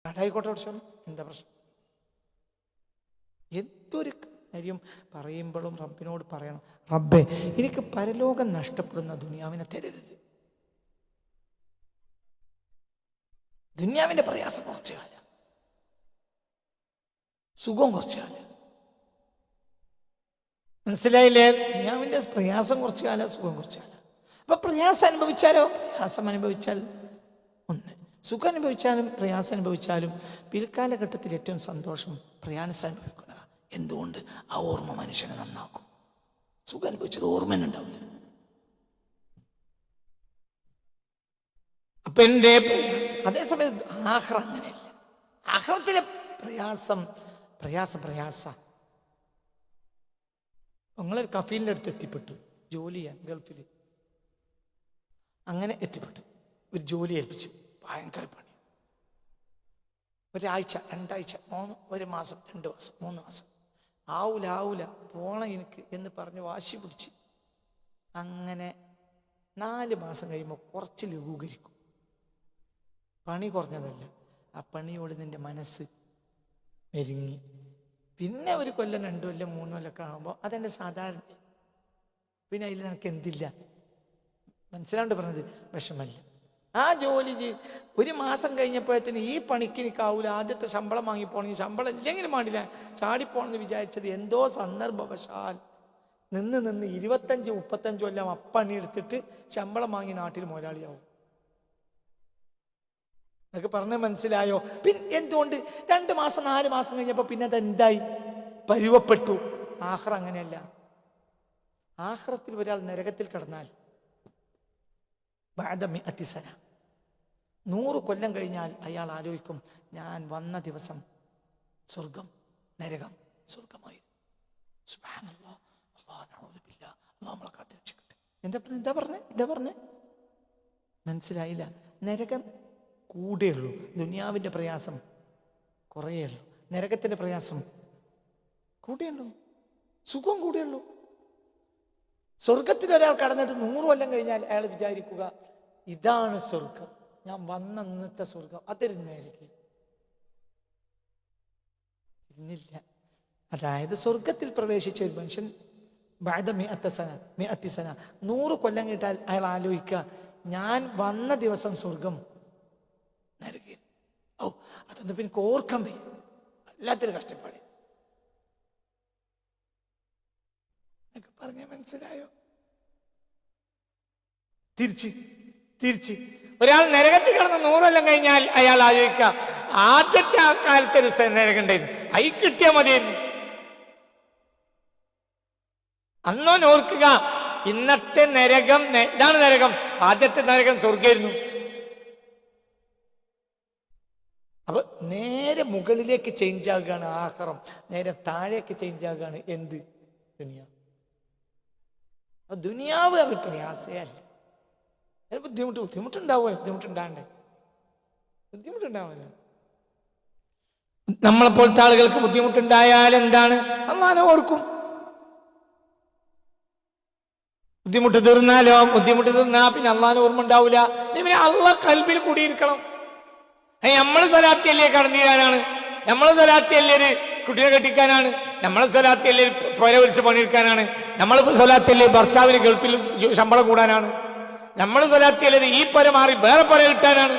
ആടായിക്കോട്ടെ പഠിച്ചോ, എന്താ പ്രശ്നം? എന്തൊരു കാര്യം പറയുമ്പോഴും റബ്ബിനോട് പറയണം, റബ്ബേ എനിക്ക് പരലോകം നഷ്ടപ്പെടുന്ന ദുനിയാവിനെ തരരുത്. ദുനിയാവിന്റെ പ്രയാസം കുറച്ചു കാലം, സുഖം കുറച്ചു കാലം. മനസ്സിലായില്ലേ? ദുനിയാവിന്റെ പ്രയാസം കുറച്ചു കാലം, സുഖം കുറച്ചു കാലം. അപ്പൊ പ്രയാസം അനുഭവിച്ചാലോ, പ്രയാസം അനുഭവിച്ചാൽ ഒന്ന്, സുഖം അനുഭവിച്ചാലും പ്രയാസം അനുഭവിച്ചാലും പിൽക്കാലഘട്ടത്തിൽ ഏറ്റവും സന്തോഷം പ്രയാസം അനുഭവിക്കുന്നത്. എന്തുകൊണ്ട്? ആ ഓർമ്മ മനുഷ്യനെ നന്നാക്കും. സുഖം അനുഭവിച്ചത് ഓർമ്മ ഉണ്ടാവില്ല. അപ്പൊ എന്റെ അതേസമയം ആഖിറ അങ്ങനെയല്ല. ആഖിറത്തിലെ പ്രയാസം നിങ്ങളൊരു കഫീലിന്റെ അടുത്ത് എത്തിപ്പെട്ടു, ജോലി ചെയ്യാൻ ഗൾഫിൽ. അങ്ങനെ എത്തിപ്പെട്ടു, ഒരു ജോലി ഏൽപ്പിച്ചു, ഭയങ്കര പണി. ഒരാഴ്ച, 2 ആഴ്ച, 1 മാസം, 2 മാസം, 3 മാസം. ആവൂല പോണ എനിക്ക് എന്ന് പറഞ്ഞ് വാശി പിടിച്ച് അങ്ങനെ 4 മാസം കഴിയുമ്പോൾ കുറച്ച് ലഘൂകരിക്കും. പണി കുറഞ്ഞതല്ല, ആ പണിയോട് നിന്റെ മനസ്സ് മെരുങ്ങി. പിന്നെ 1 കൊല്ലം, 2 കൊല്ലം, 3 കൊല്ലമൊക്കെ ആകുമ്പോൾ അതെൻ്റെ സാധാരണ. പിന്നെ അതിൽ നിനക്ക് എന്തില്ല? മനസ്സിലാണ്ട് പറഞ്ഞത്? വിഷമല്ല. ആ ജോലി 1 മാസം കഴിഞ്ഞപ്പോഴത്തേന് ഈ പണിക്ക് എനിക്കാവൂല, ആദ്യത്തെ ശമ്പളം വാങ്ങിപ്പോണെങ്കിൽ ശമ്പളം ഇല്ലെങ്കിലും വേണ്ടില്ല ചാടിപ്പോണെന്ന് വിചാരിച്ചത് എന്തോ സന്ദർഭവശാൽ നിന്ന് 25-35 കൊല്ലം അപ്പണി എടുത്തിട്ട് ശമ്പളം വാങ്ങി നാട്ടിൽ മുതലാളിയാവും. എന്നൊക്കെ പറഞ്ഞ് മനസ്സിലായോ? പിന്നെ എന്തുകൊണ്ട് 2 മാസം 4 മാസം കഴിഞ്ഞപ്പോ പിന്നെ അതെന്തായി? പരുവപ്പെട്ടു. ആഖിറ അങ്ങനെയല്ല. ആഖിറത്തിൽ ഒരാൾ നരകത്തിൽ കടന്നാൽ 100 കൊല്ലം കഴിഞ്ഞാൽ അയാൾ ആലോചിക്കും, ഞാൻ വന്ന ദിവസം സ്വർഗം നരകം സ്വർഗമായി. സുബ്ഹാനല്ലാഹ്, അല്ലാഹു ബില്ലാ, അല്ലാഹു നമ്മളെ കാത്തുരക്ഷിക്കട്ടെ. എന്താ പറഞ്ഞേ? മനസ്സിലായില്ല? നരകം കൂടെയുള്ളൂ, ദുനിയാവിന്റെ പ്രയാസം കുറേയുള്ളൂ, നരകത്തിന്റെ പ്രയാസം കൂടെയുള്ളൂ, സുഖം കൂടെയുള്ളൂ. സ്വർഗത്തിൽ ഒരാൾ കടന്നിട്ട് 100 കൊല്ലം കഴിഞ്ഞാൽ അയാൾ വിചാരിക്കുക, ഇതാണ് സ്വർഗം, ഞാൻ വന്ന അന്നത്തെ സ്വർഗം, അതിരുന്നായിരിക്കും. ഇന്നില്ല. അതായത് സ്വർഗത്തിൽ പ്രവേശിച്ച ഒരു മനുഷ്യൻ 100 കൊല്ലം കേട്ടാൽ അയാൾ ആലോചിക്കുക, ഞാൻ വന്ന ദിവസം സ്വർഗം നരകം. അതൊന്നും പിന്നെ ഓർക്കാൻ വയ്യ, വല്ലാത്തൊരു കഷ്ടപ്പാട്. പറഞ്ഞ മനസ്സിലായോ? തിരിച്ച് ഒരാൾ നരകത്തിൽ കിടന്ന് 100 കൊല്ലം കഴിഞ്ഞാൽ അയാൾ ആലോചിക്കുക, ആദ്യത്തെ ആ കാലത്ത് ഒരു നരകം ഉണ്ടായിരുന്നു, അയി കിട്ടിയാൽ മതിയായിരുന്നു. അന്നോൻ ഓർക്കുക, ഇന്നത്തെ നരകം ഇതാണ് നരകം, ആദ്യത്തെ നരകം സ്വർഗ്ഗമായിരുന്നു. അപ്പൊ നേരെ മുകളിലേക്ക് ചേഞ്ച് ആകുകയാണ് ആഖിറം, നേരെ താഴേക്ക് ചേഞ്ച് ആകുകയാണ് എന്ത്? ദുനിയാവ്. ദുനിയാവ് അത് പ്രയാസേ അല്ല. ബുദ്ധിമുട്ടുണ്ടാവുമല്ലോ, ബുദ്ധിമുട്ടുണ്ടാവുമല്ലോ. നമ്മളെപ്പോലത്തെ ആളുകൾക്ക് ബുദ്ധിമുട്ടുണ്ടായാൽ എന്താണ്? അല്ലാഹുവിനെ ഓർക്കും. ബുദ്ധിമുട്ട് തീർന്നാ പിന്നെ അല്ലാഹുവിനെ ഓർമ്മ ഉണ്ടാവില്ല. പിന്നെ അല്ലാഹ് ഖൽബിൽ കൂടിയിരിക്കണം. നമ്മള് സ്വലാത്തിയല്ലേ കടന്നീരാനാണ്, നമ്മള് സ്വലാത്തിയല്ലേ കുട്ടിയെ കെട്ടിക്കാനാണ്, നമ്മളെ സ്വലാത്തിയല്ലേ പുര വിളിച്ച് പണിയെടുക്കാനാണ്, നമ്മളിപ്പോ സ്വലാത്തിയല്ലേ ഭർത്താവിന് ഗൾഫിൽ ശമ്പളം കൂടാനാണ്, നമ്മള് സ്വലാത്തിയല്ലേ ഈ പുര മാറി വേറെ പുര കിട്ടാനാണ്.